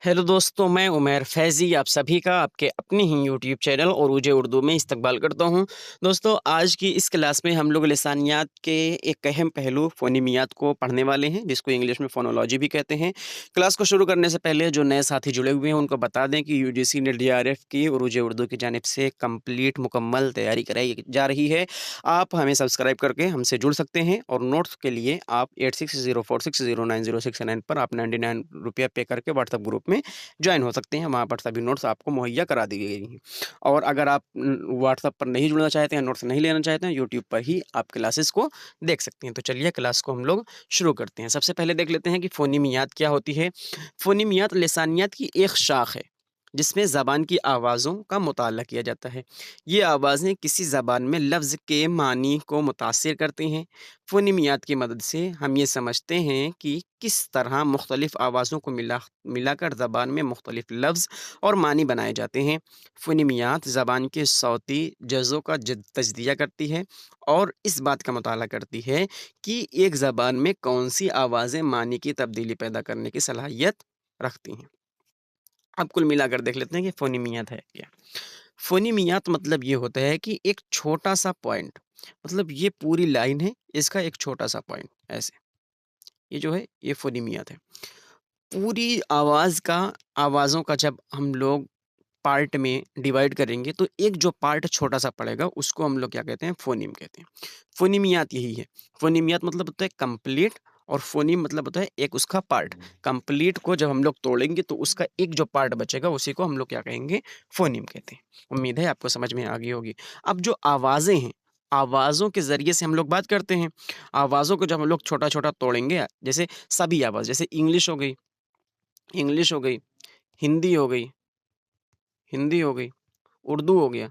Hello दोस्तों, मैं उमैर फैज़ी आप सभी का आपके अपने ही यूट्यूब चैनल उरूज उर्दू में इस्तकबाल करता हूं। दोस्तों, आज की इस क्लास में हम लोग लिसानियात के एक अहम पहलू फ़ोनेमियात को पढ़ने वाले हैं, जिसको इंग्लिश में फ़ोनोलॉजी भी कहते हैं। क्लास को शुरू करने से पहले जो नए साथी जुड़े हुए हैं उनको बता दें कि यूजीसी ने डीआरएफ की उरूज उर्दू की जानिब से कंप्लीट मुकम्मल तैयारी कराई जा रही है। आप हमें सब्सक्राइब करके हमसे जुड़ सकते हैं और नोट्स के लिए आप 8604609069 पर आप 99 रुपया पे करके व्हाट्सएप ग्रुप में जॉइन हो सकते हैं। वहाँ पर सभी नोट्स आपको मुहैया करा दी गई हैं। और अगर आप व्हाट्सएप पर नहीं जुड़ना चाहते हैं, नोट्स नहीं लेना चाहते हैं, यूट्यूब पर ही आप क्लासेस को देख सकते हैं। तो चलिए क्लास को हम लोग शुरू करते हैं। सबसे पहले देख लेते हैं कि फ़ोनीमियात क्या होती है। फ़ोनीमियात लिसानियत की एक शाख है जिसमें ज़बान की आवाज़ों का मुताला किया जाता है। ये आवाज़ें किसी ज़बान में लफ्ज़ के मानी को मुतासिर करती हैं। फ़ोनीमियात की मदद से हम ये समझते हैं कि किस तरह मुख्तलिफ़ आवाज़ों को मिलाकर ज़बान में मुख्तलिफ़ लफ्ज़ और मानी बनाए जाते हैं। फ़ोनीमियात ज़बान के सौती जज़ों का तज्ज़िया करती है और इस बात का मुताला करती है कि एक ज़बान में कौन-सी आवाज़ें मानी की तब्दीली पैदा करने की सलाहियत रखती हैं। अब कुल मिलाकर देख लेते हैं कि फ़ोनीमियात है क्या? फ़ोनीमियात मतलब ये होता है कि एक छोटा-सा पॉइंट, मतलब ये पूरी लाइन है, इसका एक छोटा-सा पॉइंट ऐसे। ये जो है ये फ़ोनीमियात है। पूरी आवाज़ों का जब हम लोग पार्ट में डिवाइड करेंगे तो एक जो पार्ट छोटा-सा पड़ेगा उसको हम लोग क्या कहते हैं? फ़ोनीम कहते हैं। फ़ोनीमियात यही है। फ़ोनीमियात मतलब होता है कंप्लीट और फ़ोनीम मतलब होता है एक उसका पार्ट। कंप्लीट को जब हम लोग तोड़ेंगे तो उसका एक जो पार्ट बचेगा उसी को हम लोग क्या कहेंगे? फ़ोनीम कहते हैं। उम्मीद है आपको समझ में आ गई होगी। अब जो आवाज़ें हैं, आवाज़ों के ज़रिए से हम लोग बात करते हैं। आवाज़ों को जब हम लोग छोटा-छोटा तोड़ेंगे, जैसे सभी आवाज़, जैसे इंग्लिश हो गई, हिंदी हो गई, हिंदी हो गई, उर्दू हो गया,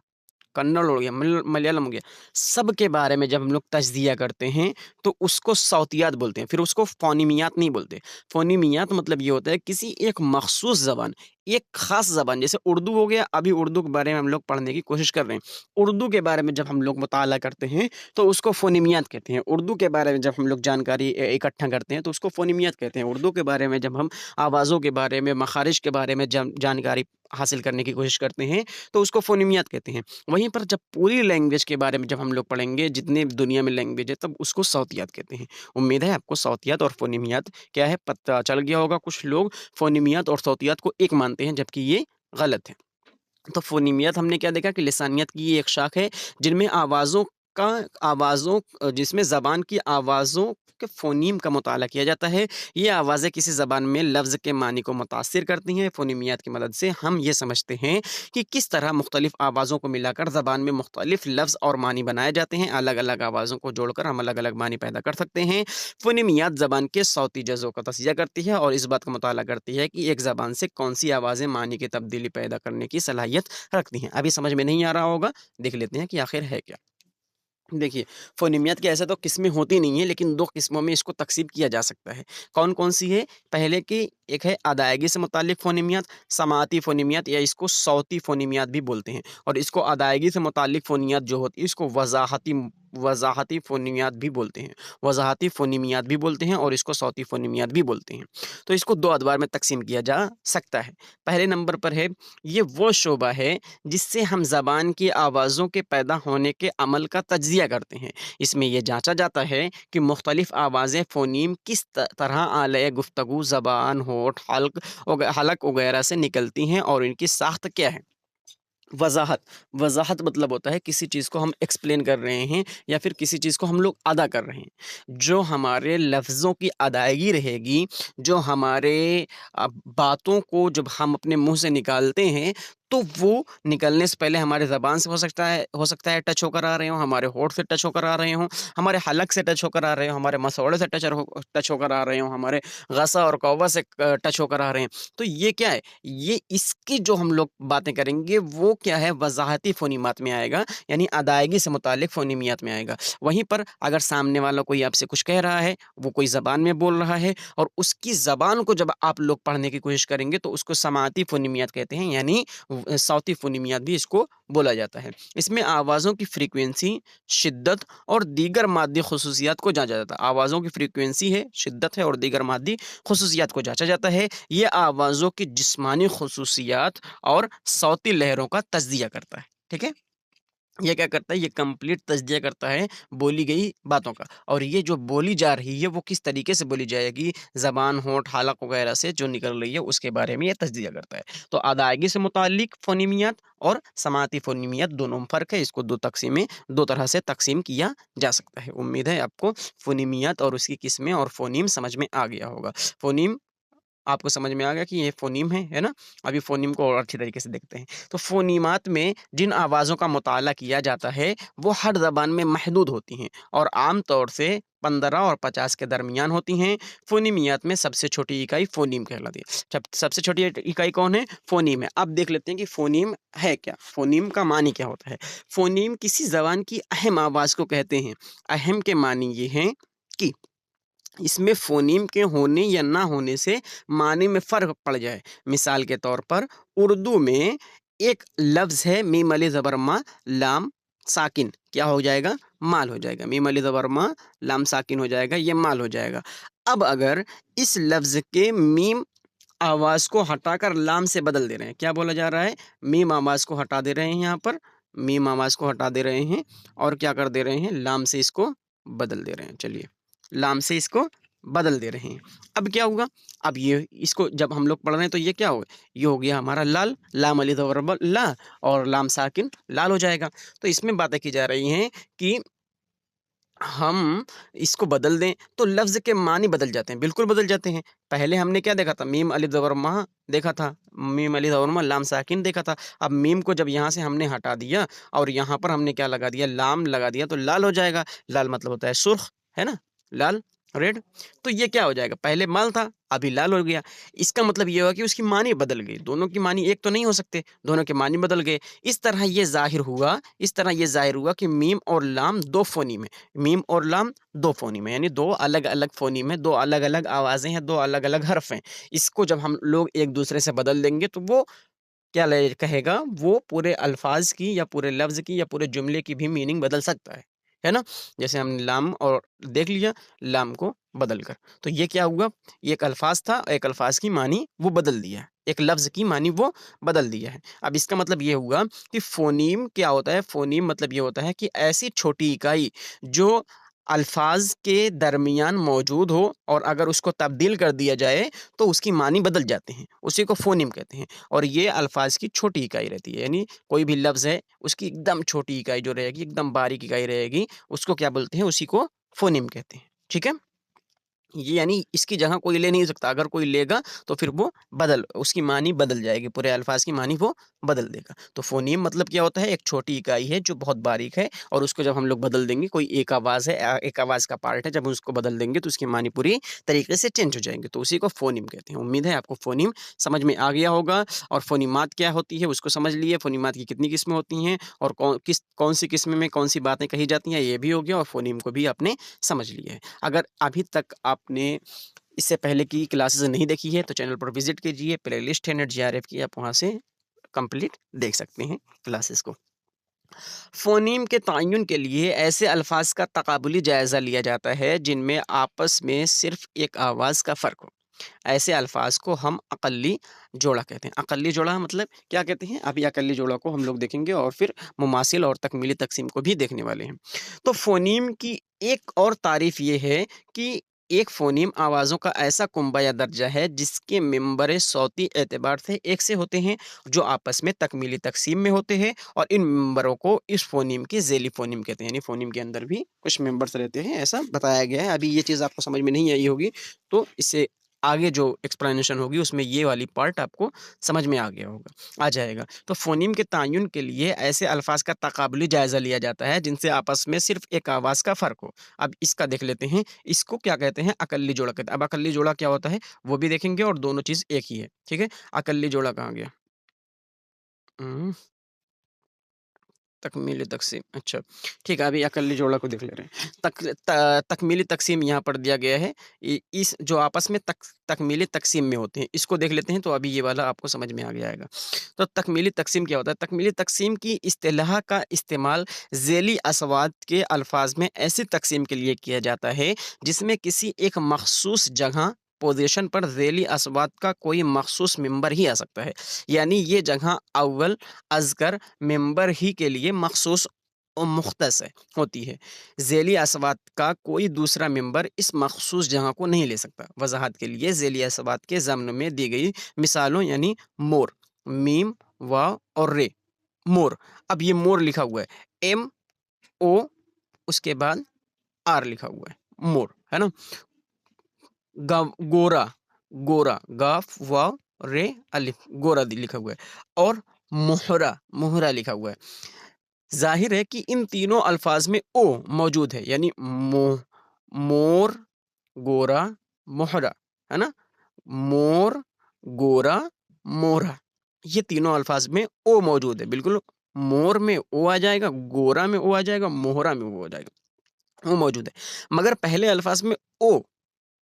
कन्नड़ हो गया, मलयालम हो गया, सब के बारे में जब हम लोग तज्ज़िया करते हैं, तो उसको सौतियात बोलते हैं, फिर उसको फ़ोनीमियात नहीं बोलते। फ़ोनीमियात मतलब ये होता है किसी एक मख़सूस ज़बान, एक ख़ास ज़बान, जैसे उर्दू हो गया, अभी उर्दू के बारे में हम लोग पढ़ने की कोशिश कर रहे हैं। उर्दू के बारे में जब हम लोग मुताला करते हैं, तो उसको फ़ोनीमियात कहते हैं। उर्दू के बारे में जब हम लोग जानकारी इकट्ठा करते हैं, तो उसको फ़ोनीमियात कहते हैं। उर्दू के बारे में जब हम आवाज़ों के बारे में, मख़ारिज के बारे में जानकारी हासिल करने की कोशिश करते हैं, तो उसको फ़ोनीमियात कहते हैं। वहीं पर जब पूरी लैंग्वेज के बारे में जब हम लोग पढ़ेंगे, जितने दुनिया में लैंग्वेज है, तब उसको सौतियात कहते हैं। उम्मीद है आपको सौतियात और फ़ोनीमियात क्या है पता चल गया होगा। कुछ लोग फ़ोनीमियात और सौतियात को एक मानते हैं, जबकि ये गलत है। तो फ़ोनीमियत हमने क्या देखा कि लिसानियत की ये एक शाख है जिनमें का जिसमें ज़बान की आवाज़ों के फ़ोनीम का मुताला किया जाता है। ये आवाज़ें किसी ज़बान में लफ्ज़ के मानी को मुतासिर करती हैं। फ़ोनीमियत की मदद से हम ये समझते हैं कि किस तरह मुख्तलिफ़ आवाज़ों को मिलाकर ज़बान में मुख्तलिफ़ लफ्ज़ और मानी बनाए जाते हैं। अलग-अलग आवाज़ों को जोड़कर हम अलग-अलग मानी पैदा कर सकते हैं। फ़ोनीमियत ज़बान के सौती जज़ों का तस्ज़िया करती है और इस बात का मुताला करती है कि एक ज़बान से कौन-सी आवाज़ें मानी की तब्दीली पैदा करने की सलाहियत रखती हैं। अभी समझ में नहीं आ रहा होगा, देख लेते हैं कि आखिर है क्या? देखिए, फ़ोनीमियत की ऐसे तो किस्में होती नहीं हैं, लेकिन 2 किस्मों में इसको तक़सीम किया जा सकता है। कौन-कौन सी है? पहले की एक है अदायगी से मुताल्लिक़ फ़ोनीमियत, समाअती फ़ोनीमियत या इसको सौती फ़ोनीमियत भी बोलते हैं। और इसको अदायगी से मुताल्लिक़ फ़ोनीमियत जो होती है, इसको वज़ाहती फ़ोनीमियत भी बोलते हैं। वज़ाहती फ़ोनीमियत भी बोलते हैं और इसको सौती फ़ोनीमियत भी बोलते हैं। तो इसको 2 अदवार में तक़सीम किया जा सकता है। पहले नंबर पर है, ये वो शोबा है जिससे हम ज़बान की आवाज़ों के पैदा होने के अमल का तज्ज़िया करते हैं। इसमें ये जाँचा जाता है कि मुख्तलिफ़ आवाज़ें फ़ोनीम किस तरह आलय गुफ्तगू, ज़बान, होंठ, हलक वगैरह से निकलती हैं और इनकी साख़्त क्या है। वज़ाहत, वज़ाहत मतलब होता है किसी चीज़ को हम एक्सप्लेन कर रहे हैं या फिर किसी चीज़ को हम लोग अदा कर रहे हैं। जो हमारे लफ्ज़ों की अदायगी रहेगी, जो हमारे बातों को जब हम अपने मुँह से निकालते हैं, तो वो निकलने से पहले हमारे ज़बान से हो सकता है टच होकर आ रहे हों, हमारे होंठ से टच होकर आ रहे हों, हमारे हलक से टच होकर आ रहे हों, हमारे मसौड़े से टच होकर आ रहे हों, हमारे गसा और कौवा से टच होकर आ रहे हैं। तो ये क्या है? ये इसकी जो हम लोग बातें करेंगे वो क्या है वज़ाहती फ़ोनीमात में आएगा, यानी अदायगी से मुताल्लिक़ फ़ोनीमियत में आएगा। वहीं पर अगर सामने वाला कोई आपसे कुछ कह रहा है, वो कोई ज़बान में बोल रहा है और उसकी ज़बान को जब आप लोग पढ़ने की कोशिश करेंगे तो उसको समाअती फ़ोनीमियत कहते हैं, यानी साउती फ़ोनीमियात भी इसको बोला जाता है। इसमें आवाज़ों की फ्रीक्वेंसी, शिद्दत और दीगर मादी ख़ुसूसियात को जाँचा जाता है। आवाज़ों की फ्रीक्वेंसी है, शिद्दत है और दीगर मादी ख़ुसूसियात को जाँचा जाता है। ये आवाज़ों की जिस्मानी ख़ुसूसियात और साउती लहरों का तज़्ज़िया करता है। ठीक है? ये क्या करता है, ये कंप्लीट तज़्ज़िया करता है बोली गई बातों का, और ये जो बोली जा रही है वो किस तरीके से बोली जाएगी, ज़बान, होंठ, हलक वगैरह से जो निकल रही है उसके बारे में ये तज़्ज़िया करता है। तो अदायगी से मुताल्लिक फ़ोनीमियात और समाती फ़ोनीमियात दोनों में फ़र्क है। इसको 2 तरह से तक़सीम किया जा सकता है। उम्मीद है आपको फ़ोनीमियात और उसकी किस्में और फ़ोनीम समझ में आ गया होगा। फ़ोनीम आपको समझ में आ गया कि ये फ़ोनीम है ना? अभी फ़ोनीम को और अच्छी तरीके से देखते हैं। तो फ़ोनीमात में जिन आवाज़ों का मुताला किया जाता है, वो हर ज़बान में महदूद होती हैं और आम तौर से 15 और 50 के दरमियान होती हैं। फ़ोनीमियात में सबसे छोटी इकाई फ़ोनीम कहलाती है। जब सबसे छोटी इकाई कौन है? फ़ोनीम है। अब देख लेते हैं कि फ़ोनीम है क्या? फ़ोनीम का मानी क्या होता है? फ़ोनीम किसी ज़बान की अहम आवाज़ को कहते हैं। अहम के मानी ये हैं कि इसमें फ़ोनीम के होने या ना होने से माने में फ़र्क पड़ जाए। मिसाल के तौर पर उर्दू में एक लफ्ज़ है मीम अली ज़बर मा लाम साकिन, क्या हो जाएगा? माल हो जाएगा। मीम अली ज़बर मा लाम साकिन हो जाएगा, ये माल हो जाएगा। अब अगर इस लफ्ज़ के मीम आवाज़ को हटाकर लाम से बदल दे रहे हैं, क्या बोला जा रहा है? मीम आवाज़ को हटा दे रहे हैं यहाँ पर, मीम आवाज़ को हटा दे रहे हैं और क्या कर दे रहे हैं? लाम से इसको बदल दे रहे हैं। चलिए, लाम से इसको बदल दे रहे हैं। अब क्या होगा? अब ये इसको जब हम लोग पढ़ रहे हैं तो ये क्या होगा? ये हो गया हमारा लाल, लाम अली ज़बर ब ला और लाम साकिन लाल हो जाएगा। तो इसमें बातें की जा रही हैं कि हम इसको बदल दें तो लफ्ज़ के मानी बदल जाते हैं, बिल्कुल बदल जाते हैं। पहले हमने क्या देखा था? मीम अलिफ ज़बर मः देखा था, मीम अलिफ ज़बर मः लाम साकिन देखा था। अब मीम को जब यहाँ से हमने हटा दिया और यहाँ पर हमने क्या लगा दिया? लाम लगा दिया तो लाल हो जाएगा। लाल मतलब होता है सुर्ख़, है ना? लाल, रेड। तो ये क्या हो जाएगा? पहले माल था, अभी लाल हो गया। इसका मतलब ये हुआ कि उसकी मानी बदल गई। दोनों की मानी एक तो नहीं हो सकते, दोनों के मानी बदल गए। इस तरह ये ज़ाहिर हुआ कि मीम और लाम 2 फ़ोनीम है। मीम और लाम 2 फ़ोनीम है, यानी 2 अलग-अलग फ़ोनीम है, 2 अलग-अलग आवाज़ें हैं, 2 अलग-अलग हर्फ़ हैं। इसको जब हम लोग एक-दूसरे से बदल देंगे तो वो क्या ले कहेगा? वो पूरे अल्फ़ाज़ की या पूरे लफ़्ज़ की या पूरे जुमले की भी मीनिंग बदल सकता है ना? जैसे हमने लाम और देख लिया, लाम को बदल कर। तो ये क्या हुआ? ये एक अल्फ़ाज़ था, एक अल्फ़ाज़ की मानी वो बदल दिया है। एक लफ़्ज़ की मानी वो बदल दिया है। अब इसका मतलब ये हुआ कि फ़ोनीम क्या होता है? फ़ोनीम मतलब ये होता है कि ऐसी छोटी इकाई जो अल्फ़ाज़ के दरमियान मौजूद हो और अगर उसको तब्दील कर दिया जाए, तो उसकी मानी बदल जाते हैं। उसी को फ़ोनीम कहते हैं और ये अल्फ़ाज़ की छोटी इकाई रहती है। यानी कोई भी लफ्ज़ है, उसकी एकदम छोटी इकाई जो रहेगी, एकदम बारीक इकाई रहेगी, उसको क्या बोलते हैं? उसी को फ़ोनीम कहते हैं। ठीक है? ये यानी इसकी जगह कोई ले नहीं सकता, अगर कोई लेगा तो फिर वो उसकी मानी बदल जाएगी, पूरे अल्फ़ाज़ की मानी वो बदल देगा। तो फ़ोनीम मतलब क्या होता है? एक छोटी इकाई है जो बहुत बारीक है और उसको जब हम लोग बदल देंगे, कोई एक आवाज़ है एक आवाज़ का पार्ट है, जब उसको बदल देंगे तो उसकी मानी पूरी तरीके से चेंज हो जाएँगे, तो उसी को फ़ोनीम कहते हैं। उम्मीद है आपको फ़ोनीम समझ में आ गया होगा और फ़ोनीमात क्या होती है उसको समझ लिए, फ़ोनीमात की कितनी किस्में होती हैं और कौन-सी किस्म में कौन-सी बातें कही जाती हैं, ये भी हो गया और फ़ोनीम को भी आपने समझ लिया है। अगर अभी तक आपने इससे पहले की क्लासेस नहीं देखी है तो चैनल पर विज़िट कीजिए, प्लेलिस्ट है नेट जेआरएफ की, आप वहाँ से कंप्लीट देख सकते हैं क्लासेस को। फ़ोनीम के तयन के लिए ऐसे अल्फ़ाज़ का तक़ाबुली जायज़ा लिया जाता है जिनमें आपस में सिर्फ़ एक आवाज़ का फ़र्क हो। ऐसे अल्फ़ाज़ को हम अक़ल्ली जोड़ा कहते हैं। अक़ल्ली जोड़ा मतलब क्या कहते हैं? अभी अक़ल्ली जोड़ा को हम लोग देखेंगे और फिर मुमासिल और तकमीली तक़सीम को भी देखने वाले हैं। तो फ़ोनीम की एक और तारीफ़ ये है कि एक फ़ोनीम आवाज़ों का ऐसा कुंबा या दर्जा है जिसके मेंबर सौती एतबार से एक से होते हैं, जो आपस में तकमीली तक़सीम में होते हैं और इन मेंबरों को इस फ़ोनीम के ज़ेली फ़ोनीम कहते हैं। यानी फ़ोनीम के अंदर भी कुछ मेंबर्स रहते हैं, ऐसा बताया गया है। अभी ये चीज़ आपको समझ में नहीं आई होगी, तो इससे आगे जो एक्सप्लेनेशन होगी उसमें ये वाली पार्ट आपको समझ में आ जाएगा। तो फ़ोनीम के तयन के लिए ऐसे अल्फ़ाज़ का तक़ाबुली जायज़ा लिया जाता है जिनसे आपस में सिर्फ़ एक आवाज़ का फ़र्क हो। अब इसका देख लेते हैं, इसको क्या कहते हैं? अक़ल्ली जोड़ा कहते हैं। अब अक़ल्ली जोड़ा क्या होता है? वो भी देखेंगे और दोनों चीज़ एक ही है, ठीक है? अक़ल्ली जोड़ा कहाँ गया? हुँ। तकमीली तक़सीम, अच्छा, ठीक है, अभी अक़ली जोड़ा को देख ले रहे हैं। तकमीली तक़सीम यहाँ पर दिया गया है। इस जो आपस में तकमीली तक़सीम में होते हैं, इसको देख लेते हैं, तो अभी ये वाला आपको समझ में आ जाएगा। तो तकमीली तक़सीम क्या होता है? तकमीली तक़सीम की इस्तिलाह का इस्तेमाल ज़ैली असवाद के अल्फ़ाज़ में ऐसी तक़सीम के लिए किया जाता है, जिसमें किसी एक मख़सूस जगह, पोज़ीशन पर ज़ैली असवाद का कोई मख़सूस मेंबर ही आ सकता है। यानी ये जगह अव्वल, अज़कर मेंबर ही के लिए मख़सूस और मुख़्तस है होती है। ज़ैली असवाद का कोई दूसरा मेंबर इस मख़सूस जगह को नहीं ले सकता। वज़ाहत के लिए ज़ैली असवाद के ज़म्न में दी गई मिसालों यानी मोर, मीम, वाव और रे। मोर, अब ये मोर लिखा हुआ है, MO उसके बाद R लिखा हुआ है, मोर, है ना? गोरा, गोरा, गाफ वाव रे अलिफ, गोरा लिखा हुआ है। और मोहरा, मोहरा लिखा हुआ है। ज़ाहिर है कि इन तीनों अल्फ़ाज़ में ओ मौजूद है, यानी मोर, गोरा, मोहरा, है ना? मोर, गोरा, मोहरा, ये तीनों अल्फ़ाज़ में ओ मौजूद है। बिल्कुल, मोर में ओ आ जाएगा, गोरा में ओ आ जाएगा, मोहरा में ओ आ जाएगा, वो मौजूद है। मगर पहले अल्फ़ाज़ में ओ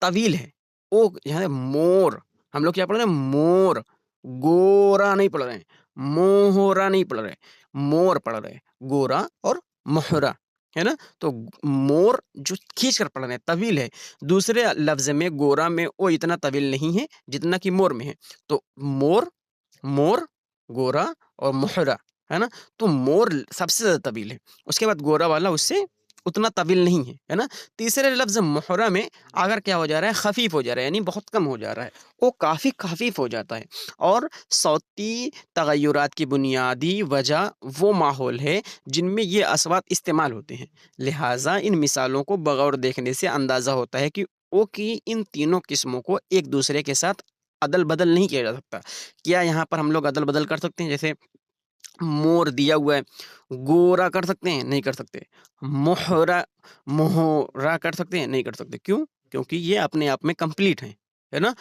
तवील है। ओ यहाँ है मोर, हम लोग क्या पढ़ रहे हैं? मोर, गोरा नहीं पढ़ रहे हैं, मोहरा नहीं पढ़ रहे हैं, मोर पढ़ रहे हैं, गोरा और मोहरा, है ना? तो मोर जो खींच कर पढ़ रहे हैं, तवील है। दूसरे लफ्ज़ में गोरा में ओ इतना तवील नहीं है, जितना कि मोर में है। तो मोर, मोर, गोरा और मोहरा, है ना? तो मोर सबसे ज़्यादा तवील है। उसके बाद गोरा वाला उससे उतना तवील नहीं है, है ना? तीसरे लफ्ज़ मोहरा में अगर क्या हो जा रहा है? ख़फ़ीफ़ हो जा रहा है, यानी बहुत कम हो जा रहा है। वो काफ़ी ख़फ़ीफ़ हो जाता है और सौती तग़य्युरात की बुनियादी वजह वो माहौल है, जिनमें ये असवात इस्तेमाल होते हैं। लिहाज़ा इन मिसालों को बग़ौर देखने से अंदाज़ा होता है कि ओ की इन तीनों किस्मों को एक दूसरे के साथ अदल-बदल नहीं किया जा सकता। क्या यहाँ पर हम लोग अदल-बदल कर सकते हैं? जैसे मोर दिया हुआ है, गोरा कर सकते हैं? नहीं कर सकते। मोहरा मोहरा कर सकते हैं? नहीं कर सकते। क्यों? क्योंकि ये अपने आप में कंप्लीट हैं, है ना?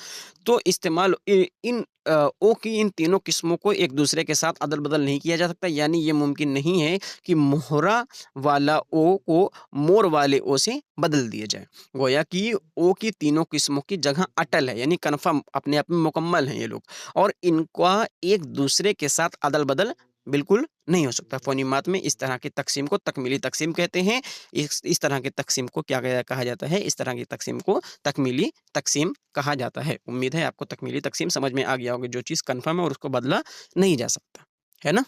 तो इस्तेमाल इन ओ की इन तीनों किस्मों को एक दूसरे के साथ अदल-बदल नहीं किया जा सकता, यानी ये मुमकिन नहीं है कि मोहरा वाला ओ को मोर वाले ओ से बदल दिया जाए। गोया कि ओ की तीनों किस्मों की जगह अटल है, यानी कन्फ़र्म अपने आप में मुकम्मल हैं ये लोग और इनका एक दूसरे के साथ अदल-बदल बिल्कुल नहीं हो सकता। फ़ोनीमात में इस तरह की तक़सीम को तकमीली तक़सीम कहते हैं। इस तरह की तक़सीम को क्या कहा जाता है? इस तरह की तक़सीम को तकमीली तक़सीम कहा जाता है। उम्मीद है आपको तकमीली तक़सीम समझ में आ गया होगा, जो चीज़ कन्फ़र्म है और उसको बदला नहीं जा सकता, है ना?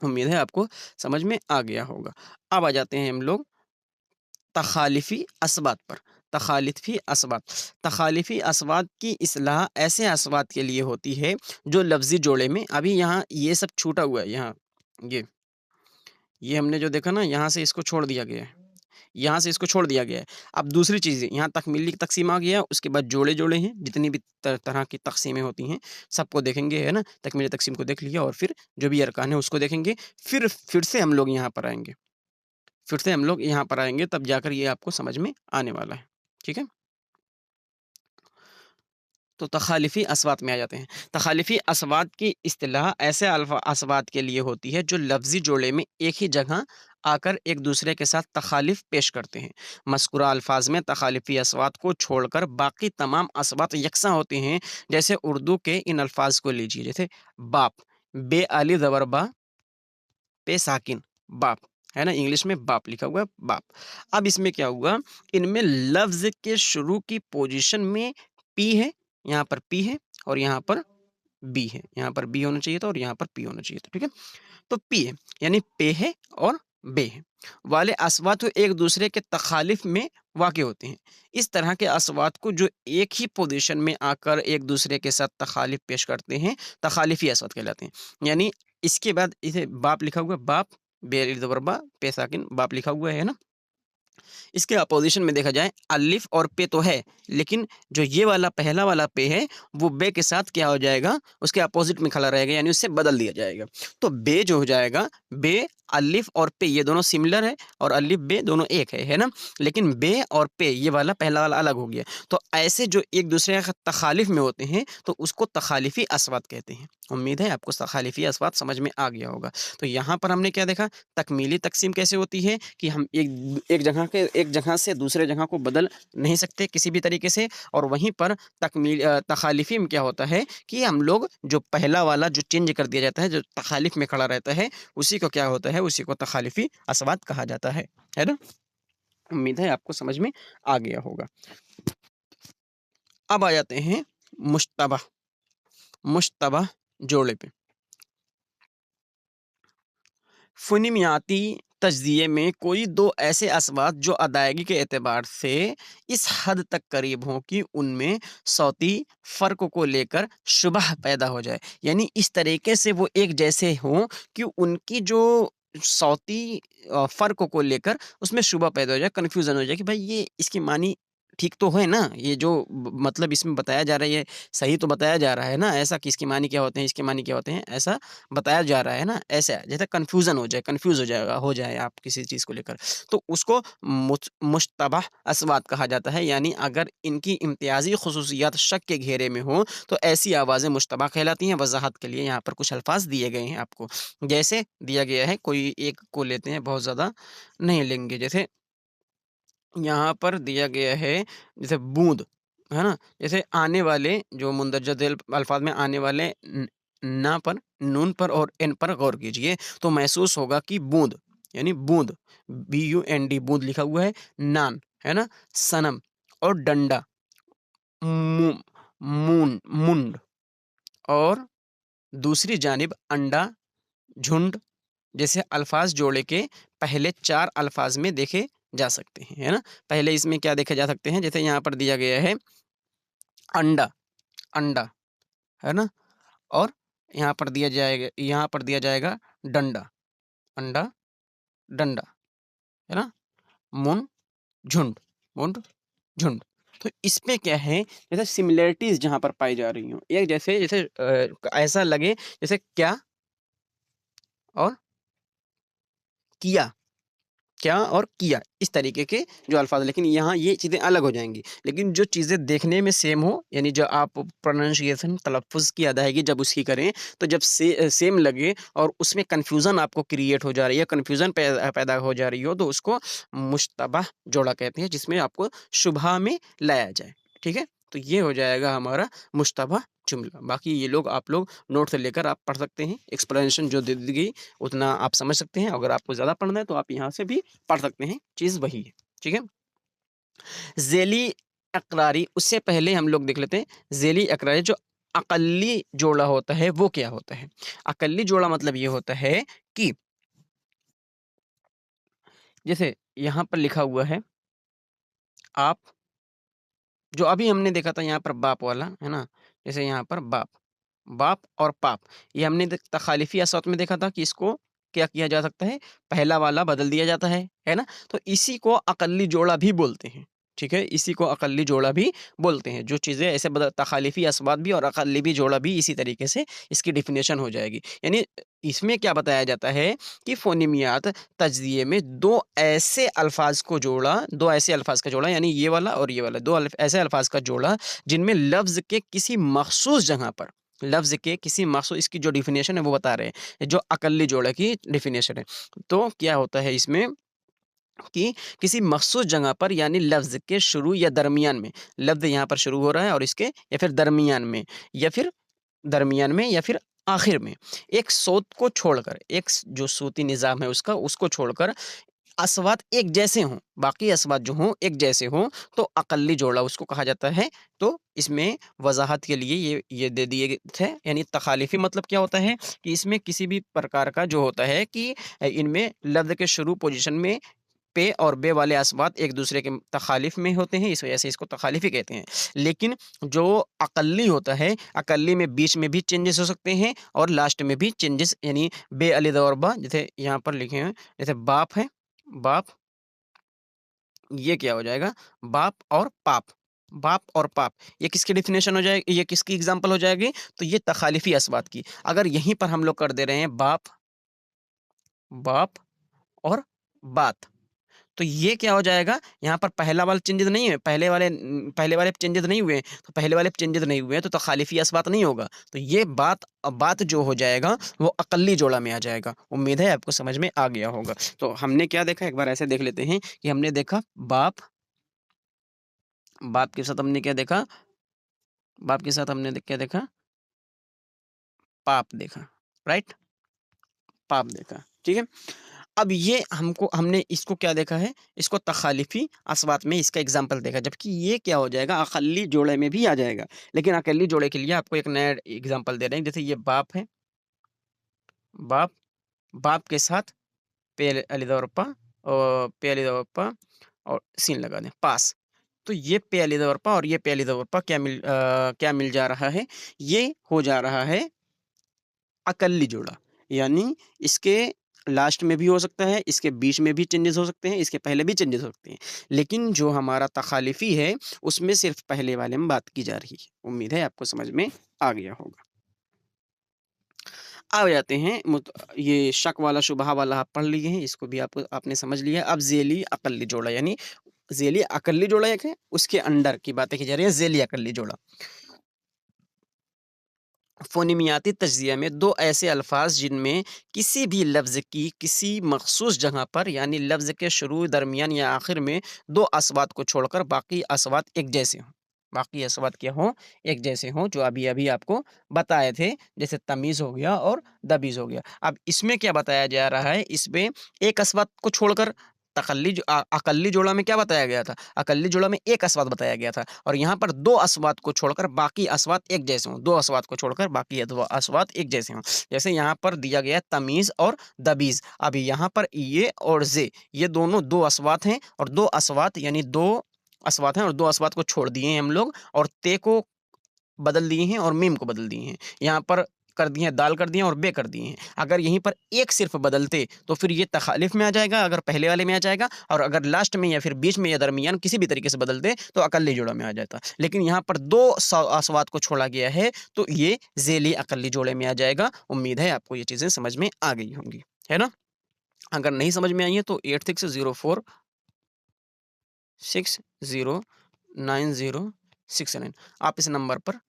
उम्मीद है आपको समझ में आ गया होगा। अब आ जाते हैं हम लोग तख़ालिफ़ी असबात पर। तख़ालिफ़ी असबात, तख़ालिफ़ी असबात की इस्लाह ऐसे असबात के लिए होती है जो लफ्ज़ी जोड़े में अभी यहाँ ये सब छूटा हुआ है, यहाँ ये हमने जो देखा ना, यहाँ से इसको छोड़ दिया गया है, यहाँ से इसको छोड़ दिया गया है। अब दूसरी चीज़ें, यहाँ तकमीली तक़सीम आ गया, उसके बाद जोड़े-जोड़े हैं, जितनी भी तरह की तक़सीमें होती हैं, सबको देखेंगे, है ना? तकमीली तक़सीम को देख लिया और फिर जो भी अरकान है उसको देखेंगे। फिर से हम लोग यहाँ पर आएँगे। फिर से हम लोग यहाँ पर आएँगे, तब जाकर ये आपको समझ में आने वाला है। ठीक है? तो तख़ालिफ़ी असवात में आ जाते हैं। तख़ालिफ़ी असवात की इस्तिलाह ऐसे असवात के लिए होती है जो लफ्ज़ी जोड़े में एक ही जगह आकर एक दूसरे के साथ तख़ालिफ़ पेश करते हैं। मज़कूरा अल्फ़ाज़ में तख़ालिफ़ी असवात को छोड़कर बाकी तमाम असवात यकसा होते हैं। जैसे उर्दू के इन अल्फ़ाज़ को लीजिए, जैसे बाप, बे अली ज़बर बा, पे साकिन, बाप, है ना? इंग्लिश में बाप लिखा हुआ है, बाप। अब इसमें क्या हुआ, इनमें लफ्ज़ के शुरू की पोज़ीशन में पी है, यहाँ पर पी है और यहाँ पर बी है। यहाँ पर बी होना चाहिए था और यहाँ पर पी होना चाहिए था, ठीक है? तो पी है, यानी पे है और बे है वाले अस्वात एक दूसरे के तखालिफ में वाक़ होते हैं। इस तरह के अस्वात को जो एक ही पोज़ीशन में आकर एक दूसरे के साथ तखालिफ पेश करते हैं, तखालिफ़ी अस्वात कहलाते हैं। यानी इसके बाद इसे बाप लिखा हुआ है, बाप, बे ज़बर बा, पे साकिन, बाप लिखा हुआ है ना? इसके अपोजिशन में देखा जाए अलिफ और पे तो है, लेकिन जो ये वाला पहला वाला पे है वो बे के साथ क्या हो जाएगा, उसके अपोजिट में खड़ा रहेगा, यानी उससे बदल दिया जाएगा। तो बे जो हो जाएगा, बे अलिफ और पे ये दोनों सिमिलर है और अलिफ बे दोनों एक है ना, लेकिन बे और पे ये वाला पहला वाला अलग हो गया। तो ऐसे जो एक दूसरे का तखालिफ में होते हैं तो उसको तखालिफी अस्वात कहते हैं। उम्मीद है आपको तखालिफी अस्वात समझ में आ गया होगा। तो यहाँ पर हमने क्या देखा, तकमीली तकसीम कैसे होती है कि हम एक जगह से दूसरे जगह को बदल नहीं सकते किसी भी तरीके से, और वहीं पर तखालिफी में क्या होता है कि हम लोग जो पहला वाला जो चेंज कर दिया जाता है, जो तखालिफ में खड़ा रहता है, उसी को क्या होता है, उसी को तखालिफी अस्वात कहा जाता है ना। उम्मीद है आपको समझ में आ गया होगा। अब आ जाते हैं मुश्तबा मुश्तबा जोड़े पे। फ़ुनिमियाती तज्ज़िये में कोई दो ऐसे अस्वात जो अदायगी के एतबार से इस हद तक करीब हों कि उनमें सौती फ़र्क को लेकर शुबह पैदा हो जाए। यानी इस तरीके से वो एक जैसे हों कि उनकी जो सौती फ़र्क को लेकर उसमें शुबह पैदा हो जाए, कन्फ्यूज़न हो जाए कि भाई ये इसकी मानी ठीक तो है ना? ये जो मतलब इसमें बताया जा रहा है ये सही तो बताया जा रहा है ना? ऐसा कि इसके मानी क्या होते हैं, इसके मानी क्या होते हैं, ऐसा बताया जा रहा है ना, ऐसा जैसे कन्फ्यूज़न हो जाए, कन्फ्यूज़ हो जाए आप किसी चीज़ को लेकर, तो उसको मुश्तबह अस्वात कहा जाता है। यानी अगर इनकी इम्तियाज़ी ख़ुसूसियात शक के घेरे में हों, तो ऐसी आवाज़ें मुश्तबह कहलाती हैं। वज़ाहत के लिए यहाँ पर कुछ अल्फ़ाज़ दिए गए हैं आपको, जैसे दिया गया है, कोई एक को लेते हैं, बहुत ज़्यादा नहीं लेंगे। जैसे यहाँ पर दिया गया है, जैसे बूँद, है ना? जैसे आने वाले जो मुंदरजा ज़ेल अल्फ़ाज़ में आने वाले ना पर, नून पर और एन पर गौर कीजिए, तो महसूस होगा कि बूँद, यानी बूँद, बूँद बूँद लिखा हुआ है, नान, है ना? सनम और डंडा, मु मुंड, और दूसरी जानिब अंडा, झुंड जैसे अल्फ़ाज़ जोड़े के पहले 4 अल्फ़ाज़ में देखे जा सकते हैं, है ना? पहले इसमें क्या देखे जा सकते हैं, जैसे यहाँ पर दिया गया है अंडा, अंडा, है ना? और यहाँ पर दिया जाएगा डंडा, अंडा, डंडा, है ना? मुन, झुंड, मुंड, झुंड। तो इसमें क्या है, जैसे सिमिलैरिटीज़ जहाँ पर पाई जा रही हों, एक जैसे ऐसा लगे जैसे क्या और किया। क्या और किया, इस तरीके के जो अल्फ़ाज़, लेकिन यहाँ ये चीज़ें अलग हो जाएँगी। लेकिन जो चीज़ें देखने में सेम हो, यानी जो आप प्रोनंसिएशन तलफ़्फ़ुज़ की अदायगी जब उसकी करें, तो जब सेम लगे और उसमें कन्फ्यूज़न आपको क्रिएट हो जा रही है, कन्फ्यूज़न पैदा हो जा रही हो, तो उसको मुश्तबह जोड़ा कहते हैं, जिसमें आपको शुबहा में लाया जाए। ठीक है? तो ये हो जाएगा हमारा मुश्तबह जुमला। बाकी ये लोग आप लोग नोट से लेकर आप पढ़ सकते हैं, एक्सप्लेनेशन जो दे दी गई उतना आप समझ सकते हैं। अगर आपको ज़्यादा पढ़ना है तो आप यहाँ से भी पढ़ सकते हैं, चीज़ वही है, ठीक है? ज़ेली अक़रारी, उससे पहले हम लोग देख लेते हैं, ज़ेली अक़रारी जो अक़ल्ली जोड़ा होता है वो क्या होता है? अक़ल्ली जोड़ा मतलब ये होता है कि जैसे यहाँ पर लिखा हुआ है आप, जो अभी हमने देखा था यहाँ पर बाप वाला, है ना? जैसे यहाँ पर बाप, बाप और पाप, ये हमने तखालिफी असवात में देखा था कि इसको क्या किया जा सकता है, पहला वाला बदल दिया जाता है ना? तो इसी को अक़ल्ली जोड़ा भी बोलते हैं, ठीक है? इसी को अक़ल्ली जोड़ा भी बोलते हैं। जो चीज़ें ऐसे तखालिफी असवात भी और अक़ल्ली भी जोड़ा भी इसी तरीके से इसकी डेफ़िनेशन हो जाएगी। यानी इसमें क्या बताया जाता है कि फ़ोनेमियात तज्ज़िये में 2 ऐसे अल्फ़ाज़ का जोड़ा, यानी ये वाला और ये वाला, 2 ऐसे अल्फ़ाज़ का जोड़ा जिनमें लफ़्ज़ के किसी मख़सूस जगह पर, लफ़्ज़ के किसी मख़सूस, इसकी जो डेफ़िनेशन है वो बता रहे हैं, जो अक़ल्ली जोड़े की डेफ़िनेशन है। तो क्या होता है इसमें कि किसी मख़सूस जगह पर, यानी लफ़्ज़ के शुरू या दरमियान में, लफ़्ज़ यहाँ पर शुरू हो रहा है और इसके या फिर दरमियान में या फिर आखिर में, एक सोत को छोड़कर, एक जो सूती निज़ाम है उसका, उसको छोड़कर अस्वात एक जैसे हों, बाकी अस्वात जो हों एक जैसे हों, तो अक़ल्ली जोड़ा उसको कहा जाता है। तो इसमें वज़ाहत के लिए ये दे दिए गए थे, यानी तखालिफ़ी मतलब क्या होता है कि इसमें किसी भी प्रकार का जो होता है कि इनमें लफ़्ज़ के शुरू पोज़ीशन में पे और बे वाले अस्वात एक दूसरे के तखालिफ में होते हैं, इस वजह से इसको तखालिफ़ी कहते हैं। लेकिन जो अक़ल्ली होता है, अक़ल्ली में बीच में भी चेंजेस हो सकते हैं और लास्ट में भी चेंजेस, यानी बे अलिद और बा, जैसे यहाँ पर लिखे हैं, जैसे बाप है, बाप ये क्या हो जाएगा, बाप और पाप। बाप और पाप, ये किसकी डेफिनेशन हो जाएगी, ये किसकी एग्जांपल हो जाएगी, तो ये तखालिफी अस्वात की। अगर यहीं पर हम लोग कर दे रहे हैं बाप, बाप और बात, तो ये क्या हो जाएगा, यहाँ पर पहला वाला चेंजेस नहीं है, पहले वाले चेंजेस नहीं हुए, तो पहले वाले चेंजेस नहीं हुए तो तखालिफी अस्बात नहीं होगा। तो ये बात जो हो जाएगा वो अकल्ली जोड़ा में आ जाएगा। उम्मीद है आपको समझ में आ गया होगा। तो हमने क्या देखा, एक बार ऐसे देख लेते हैं कि हमने देखा बाप, बाप के साथ हमने क्या देखा, बाप के साथ हमने क्या देखा, पाप देखा, राइट, पाप देखा, ठीक है। अब ये हमने इसको क्या देखा है, इसको तखालिफी अस्वात में इसका एग्जाम्पल देखा, जबकि ये क्या हो जाएगा, अकल्ली जोड़े में भी आ जाएगा। लेकिन अकल्ली जोड़े के लिए आपको एक नया एग्जाम्पल दे रहे हैं। जैसे ये बाप है, बाप, बाप के साथ पे अलिदौरपा और पे अलिदौरपा और सीन लगा दें, पास। तो ये पे अलिदौरपा और ये पे अलिदौरपा क्या मिल जा रहा है, ये हो जा रहा है अकल्ली जोड़ा। यानी इसके लास्ट में भी हो सकता है, इसके बीच में भी चेंजेस हो सकते हैं, इसके पहले भी चेंजेस हो सकते हैं, लेकिन जो हमारा तखालिफी है उसमें सिर्फ पहले वाले में बात की जा रही है। उम्मीद है आपको समझ में आ गया होगा। आ जाते हैं ये शक वाला शुबहा वाला आप पढ़ लिए हैं, इसको भी आपने समझ लिया। अब ज़ेली अकल्ली जोड़ा, यानी ज़ेली अकल्ली जोड़ा एक है, उसके अंडर की बातें की जा रही है, ज़ेली अकल्ली जोड़ा। फ़ोनेमियाती तज्ज़िया में दो ऐसे अल्फ़ाज़ जिनमें किसी भी लफ्ज़ की किसी मख़सूस जगह पर, यानी लफ्ज़ के शुरू, दरमियान या आखिर में दो अस्वात को छोड़कर बाकी अस्वात एक जैसे हों। बाकी अस्वात क्या हों, एक जैसे हों, जो अभी-अभी आपको बताए थे, जैसे तमीज़ हो गया और दबीज़ हो गया। अब इसमें क्या बताया जा रहा है, इसमें एक अस्वात को छोड़कर अकल्ली जोड़ा में क्या बताया गया था? अकल्ली जोड़ा में एक अस्वात बताया गया था, और यहाँ पर दो अस्वात को छोड़कर बाकी अस्वात एक जैसे हों। दो अस्वात को छोड़कर बाकी अस्वात एक जैसे हों। जैसे यहाँ पर दिया गया है तमीज़ और दबीज़। अभी यहाँ पर ये और ज़े, ये दोनों दो अस्वात हैं, और दो अस्वात यानी दो अस्वात हैं, और दो अस्वात को छोड़ दिए हैं हम लोग, और ते को बदल दिए हैं और मीम को बदल दिए हैं। यहाँ पर कर दिए हैं, दाल कर दिए हैं और बे कर दिए हैं। अगर यहीं पर एक सिर्फ बदलते तो फिर ये तखालिफ में आ जाएगा, अगर पहले वाले में आ जाएगा, और अगर लास्ट में या फिर बीच में या दरमियान किसी भी तरीके से बदलते तो अकल्ली जोड़ा में आ जाता। लेकिन यहाँ पर दो अस्वात को छोड़ा गया है, तो ये ज़ेली अकल्ली जोड़े में आ जाएगा। उम्मीद है आपको ये चीज़ें समझ में आ गई होंगी, है ना? अगर नहीं समझ में आई है तो 8604609069 आप इस नंबर पर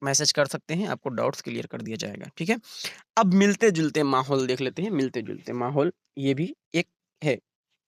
मैसेज कर सकते हैं, आपको डाउट्स क्लियर कर दिया जाएगा, ठीक है। अब मिलते-जुलते माहौल देख लेते हैं। मिलते-जुलते माहौल ये भी एक है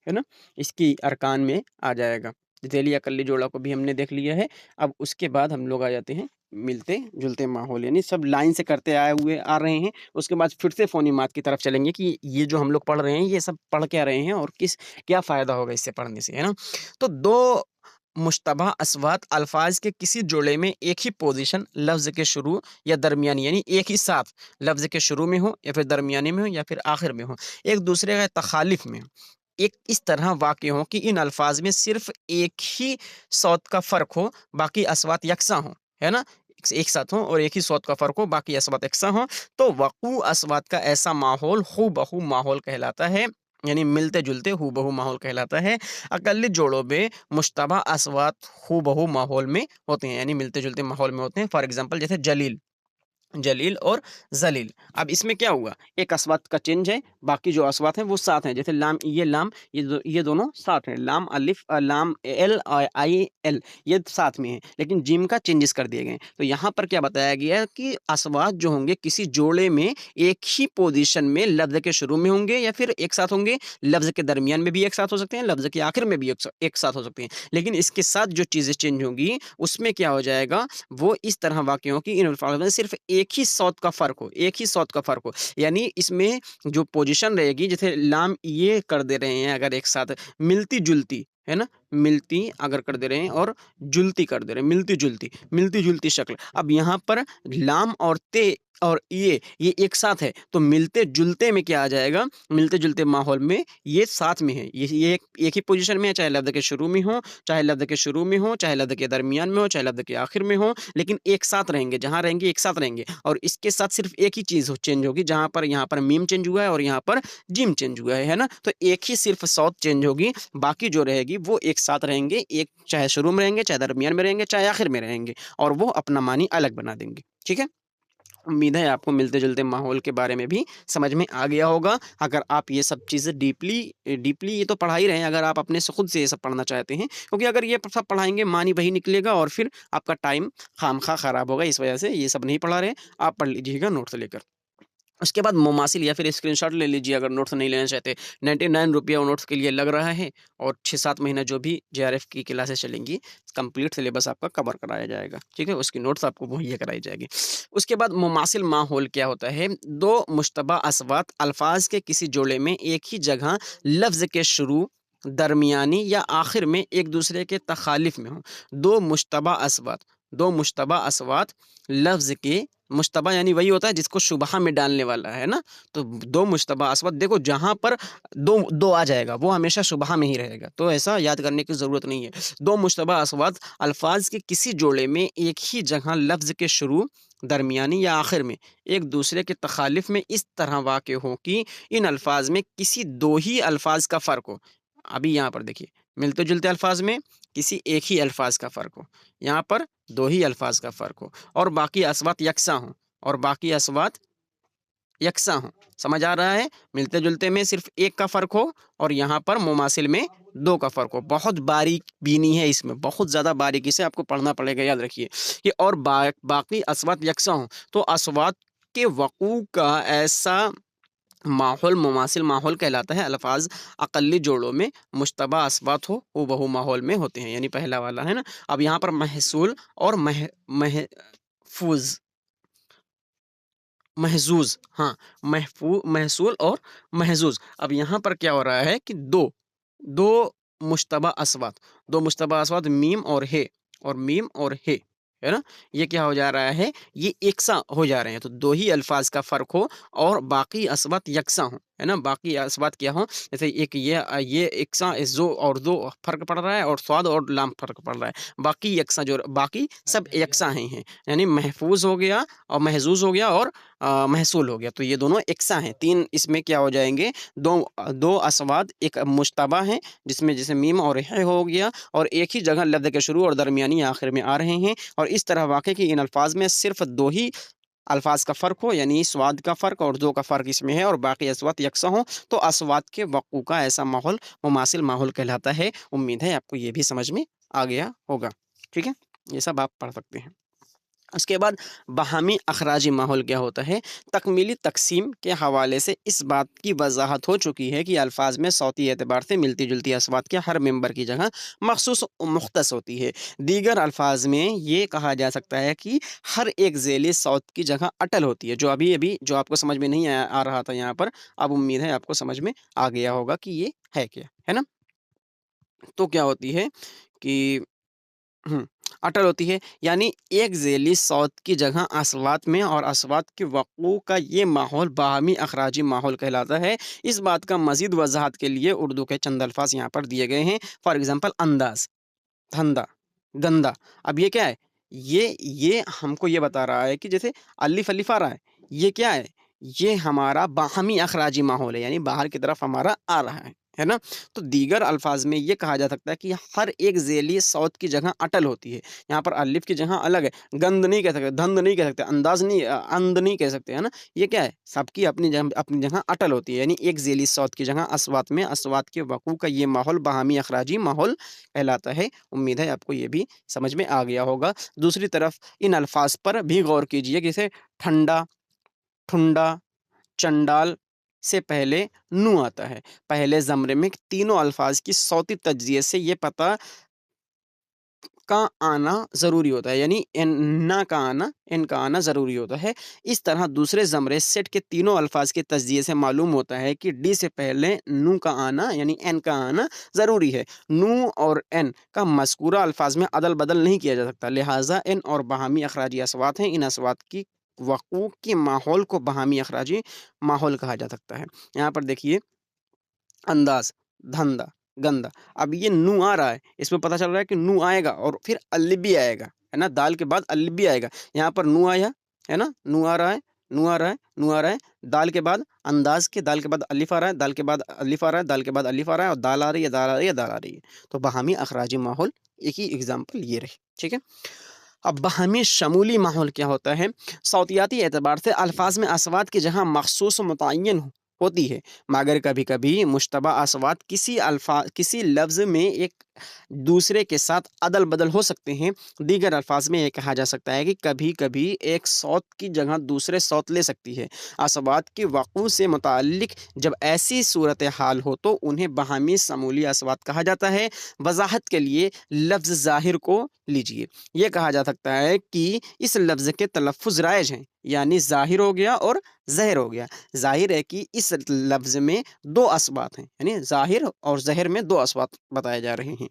ना? इसकी अरकान में आ जाएगा। ज़ेली अकल्ली जोड़ा को भी हमने देख लिया है। अब उसके बाद हम लोग आ जाते हैं मिलते-जुलते माहौल, यानी सब लाइन से करते आ रहे हैं। उसके बाद फिर से फ़ोनीमात की तरफ चलेंगे कि ये जो हम लोग पढ़ रहे हैं, ये सब पढ़ क्या रहे हैं और क्या फ़ायदा होगा इससे पढ़ने से, है ना? तो 2 मुश्तबह अस्वात अल्फ़ाज़ के किसी जोड़े में एक ही पोज़ीशन लफ्ज़ के शुरू या दरमियान, यानी एक ही साथ लफ्ज़ के शुरू में हो या फिर दरमियाने में हो या फिर आखिर में हो, एक दूसरे के तखालिफ में एक इस तरह वाक़ हों कि इन अल्फ़ाज़ में सिर्फ़ एक ही सौत का फ़र्क हो, बाकी अस्वात यकसा हों, है ना? एक साथ हों और एक ही सौत का फ़र्क हो, बाकी अस्वात यकसा हों, तो वक़ू अस्वात का ऐसा माहौल हूबहू माहौल कहलाता है, यानी मिलते-जुलते हूबहू माहौल कहलाता है। अक़ल्ली जोड़ों में मुश्तबह अस्वात हूबहू माहौल में होते हैं, यानी मिलते-जुलते माहौल में होते हैं। फ़ॉर एग्ज़ाम्पल जैसे जलील और ज़लील। अब इसमें क्या हुआ, एक अस्वात का चेंज है, बाकी जो अस्वात हैं वो साथ हैं। जैसे लाम ये दोनों साथ हैं। लाम अलिफ लाम एल आई एल ये साथ में हैं, लेकिन जीम का चेंजेस कर दिए गए हैं। तो यहाँ पर क्या बताया गया है कि अस्वात जो होंगे किसी जोड़े में एक ही पोजीशन में लफ्ज़ के शुरू में होंगे या फिर एक साथ होंगे, लफ्ज़ के दरमियान में भी एक साथ हो सकते हैं, लफ्ज़ के आखिर में भी एक साथ हो सकते हैं। लेकिन इसके साथ जो चीज़ें चेंज होंगी उसमें क्या हो जाएगा, वो इस तरह वाक़ हो कि इन अल्फ़ाज़ में सिर्फ़ एक ही सौत का फ़र्क हो, एक ही सौत का फ़र्क हो। यानी इसमें जो पोज़ीशन रहेगी, जैसे लाम ये कर दे रहे हैं अगर एक साथ मिलती-जुलती, है ना? मिलती अगर कर दे रहे हैं और जुलती कर दे रहे हैं, मिलती-जुलती शक्ल। अब यहाँ पर लाम और ते और ये एक साथ है, तो मिलते-जुलते में क्या आ जाएगा, मिलते-जुलते माहौल में ये साथ में है। ये एक ही पोज़ीशन में है, चाहे लफ्ज़ के शुरू में हो, चाहे लफ्ज़ के शुरू में हो, चाहे लफ्ज़ के दरमियान में हो, चाहे लफ्ज़ के आखिर में हो, लेकिन एक साथ रहेंगे, जहाँ रहेंगे एक साथ रहेंगे। और इसके साथ सिर्फ़ एक ही चीज़ हो चेंज होगी, जहाँ पर यहाँ पर मीम चेंज हुआ है और यहाँ पर जीम चेंज हुआ है ना? तो एक ही सिर्फ़ सौत चेंज होगी, बाकी जो रहेगी वो एक साथ रहेंगे, एक चाहे शुरू में रहेंगे, चाहे दरमियान में रहेंगे, चाहे आखिर में रहेंगे और वो अपना मानी अलग बना देंगे। ठीक है? उम्मीद है आपको मिलते-जुलते माहौल के बारे में भी समझ में आ गया होगा। अगर आप ये सब चीज़ें डीपली डीपली ये तो पढ़ा ही रहे हैं, अगर आप अपने से खुद से ये सब पढ़ना चाहते हैं, क्योंकि अगर ये सब पढ़ाएँगे मानी वही निकलेगा और फिर आपका टाइम खामख़ा ख़राब होगा। इस वजह से ये सब नहीं पढ़ा रहे, आप पढ़ लीजिएगा नोट्स लेकर। उसके बाद मुमासिल या फिर स्क्रीनशॉट ले लीजिए अगर नोट्स नहीं लेना चाहते। ₹99 वो नोट्स के लिए लग रहा है और 6-7 महीना जो भी जेआरएफ की क्लासेस चलेंगी, कंप्लीट सिलेबस आपका कवर कराया जाएगा, ठीक है? उसकी नोट्स आपको मुहैया कराई जाएगी। उसके बाद मुमासिल माहौल क्या होता है? 2 मुश्तबा अस्वात अल्फाज़ के किसी जोड़े में एक ही जगह लफ्ज़ के शुरू, दरमियानी या आखिर में एक दूसरे के तखालिफ में हों। 2 मुश्तबा अस्वात 2 मुश्तबा अस्वात लफ्ज़ के मुश्तबा यानी वही होता है जिसको शुबहा में डालने वाला है ना? तो 2 मुश्तबा अस्वद देखो जहाँ पर 2 आ जाएगा वो हमेशा शुबहा में ही रहेगा, तो ऐसा याद करने की ज़रूरत नहीं है। 2 मुश्तबा अस्वद अल्फ़ाज़ के किसी जोड़े में एक ही जगह लफ्ज़ के शुरू, दरमियानी या आखिर में एक दूसरे के तखालिफ में इस तरह वाक़ हो कि इन अल्फ़ाज़ में किसी 2 ही अल्फ़ाज़ का फ़र्क हो। अभी यहाँ पर देखिए, मिलते-जुलते अल्फ़ाज़ में किसी एक ही अल्फ़ाज़ का फ़र्क हो, यहाँ पर 2 ही अल्फ़ाज़ का फ़र्क हो और बाकी अस्वात यकसा हों और बाकी अस्वात यकसा हों। समझ आ रहा है? मिलते-जुलते में सिर्फ़ 1 का फ़र्क हो और यहाँ पर मुमासिल में 2 का फ़र्क हो। बहुत बारीक बीनी है इसमें, बहुत ज़्यादा बारीकी से आपको पढ़ना पड़ेगा, याद रखिए कि और बाकी अस्वात यकसा हों, तो अस्वात के वक़ूअ का ऐसा माहौल मुमासिल माहौल कहलाता है। अल्फ़ाज़ अक़ल्ली जोड़ों में मुश्तबा अस्वात हो, हूबहू माहौल में होते हैं, यानी पहला वाला, है ना? अब यहाँ पर महसूल और महफ़ूज़ महज़ूज़ हाँ, महसूल और महज़ूज़। अब यहाँ पर क्या हो रहा है कि 2 मुश्तबा अस्वात 2 मुश्तबा अस्वात मीम और हे, है ना? ये क्या हो जा रहा है, ये एकसा हो जा रहे हैं, तो 2 ही अल्फ़ाज़ का फ़र्क हो और बाकी अस्वात यकसा हों, है ना? बाकी अस्वात क्या हों, जैसे एक ये एकसा ज़ो और 2 फ़र्क पड़ रहा है और स्वाद और लाम फ़र्क पड़ रहा है। बाकी यकसा जो बाकी सब यकसा ही हैं, यानी महफ़ूज़ हो गया और महज़ूज़ हो गया और महसूल हो गया, तो ये दोनों यकसा हैं। 3 इसमें क्या हो जाएँगे, 2 अस्वाद एक मुश्तबा हैं, जिसमें जैसे मीम और है हो गया और एक ही जगह लफ्ज़ के शुरू और दरमियानी आखिर में आ रहे हैं और इस तरह वाक़े कि इन अल्फ़ाज़ में सिर्फ़ 2 ही अल्फ़ाज़ का फ़र्क हो, यानी स्वाद का फ़र्क और 2 का फ़र्क इसमें है और बाकी अस्वात यकसा हों, तो अस्वात के वक़्फ़ का ऐसा माहौल मुमासिल माहौल कहलाता है। उम्मीद है आपको ये भी समझ में आ गया होगा। ठीक है? ये सब आप पढ़ सकते हैं। उसके बाद बाहमी अखराजी माहौल क्या होता है, तकमीली तक़सीम के हवाले से इस बात की वज़ाहत हो चुकी है कि अल्फ़ाज़ में सौती एतबार से मिलती-जुलती अस्वात के हर मेंबर की जगह मख़सूस मुख़्तस होती है। दीगर अल्फ़ाज़ में ये कहा जा सकता है कि हर एक ज़ेली सौत की जगह अटल होती है, जो अभी-अभी जो आपको समझ में नहीं आ रहा था यहाँ पर, अब उम्मीद है आपको समझ में आ गया होगा कि ये है क्या, है ना? तो क्या होती है कि हुँ, अटल होती है, यानी एक ज़ेली सौत की जगह अस्वात में और अस्वात के वक़ूअ का ये माहौल बाहमी अखराजी माहौल कहलाता है। इस बात का मज़ीद वज़ाहत के लिए उर्दू के चंद अल्फ़ाज़ यहाँ पर दिए गए हैं। फ़ॉर एग्ज़ाम्पल अंदाज़, धंधा, गंदा। अब ये क्या है? ये हमको ये बता रहा है कि जैसे अलिफ़ अलिफ़ आ रहा है, ये क्या है? ये हमारा बाहमी अखराजी माहौल है, यानी बाहर की तरफ हमारा आ रहा है ना? तो दीगर अल्फ़ाज़ में ये कहा जा सकता है कि हर एक ज़ेली सौत की जगह अटल होती है। यहाँ पर अलिफ़ की जगह अलग है, गंद नहीं कह सकते, धंध नहीं कह सकते, अंद नहीं कह सकते, है ना? ये क्या है? सबकी अपनी जगह अटल होती है, यानी एक ज़ेली सौत की जगह अस्वात में अस्वात के वक़ूअ का ये माहौल बाहमी अखराजी माहौल कहलाता है। उम्मीद है आपको ये भी समझ में आ गया होगा। दूसरी तरफ इन अल्फ़ाज़ पर भी गौर कीजिए, जैसे ठंडा, ठुंडा, चंडाल से पहले नू आता है। पहले ज़मरे में तीनों अल्फ़ाज़ की सौती तज्ज़िये से ये पता का आना ज़रूरी होता है, यानी एन का आना ज़रूरी होता है। इस तरह दूसरे ज़मरे सेट के तीनों अल्फ़ाज़ के तज्ज़िये से मालूम होता है कि डी से पहले नू का आना यानी एन का आना ज़रूरी है। नू और एन का मज़कूरा अल्फ़ाज़ में अदल-बदल नहीं किया जा सकता, लिहाज़ा एन और बाहमी अखराजी अस्वात हैं। इन अस्वात की वक़ूअ के माहौल को बहामी अखराजी माहौल कहा जा सकता है। यहाँ पर देखिए अंदाज़, धंधा, गंदा। अब ये नू आ रहा है, इसमें पता चल रहा है कि नू आएगा और फिर अलिफ भी आएगा, है ना? दाल के बाद अलिफ भी आएगा। यहाँ पर नू आया, है ना? नू आ रहा है, नू आ रहा है, नू आ रहा है। दाल के बाद अंदाज़ के दाल के बाद अलिफ आ रहा है, दाल के बाद अलिफ आ रहा है, दाल के बाद अलिफ आ रहा है और दाल आ रही है, दाल आ रही है, दाल आ रही है। तो बहामी अखराजी माहौल एक ही एग्ज़ाम्पल ये रही, ठीक है? अब बहमी शमूली माहौल क्या होता है? सौतियाती एतबार से अल्फाज में असवात की जहाँ मखसूस मुतय्यन होती है, मगर कभी कभी मुश्तबा असवात किसी लफ्ज़ में एक दूसरे के साथ अदल बदल हो सकते हैं। दीगर अल्फाज में ये कहा जा सकता है कि कभी कभी एक सौत की जगह दूसरे सौत ले सकती है। असवात के वक़ू से मुताल्लिक जब ऐसी सूरत हाल हो तो उन्हें बहमी शमूली असवात कहा जाता है। वजाहत के लिए लफ्ज़ ज़ाहिर को लीजिए। ये कहा जा सकता है कि इस लफ्ज़ के तलफ़्फ़ुज़ राइज हैं, यानी ज़ाहिर हो गया और ज़हर हो गया। ज़ाहिर है कि इस लफ्ज़ में 2 असबात हैं, यानी ज़ाहिर और ज़हर में 2 असबात बताए जा रहे हैं।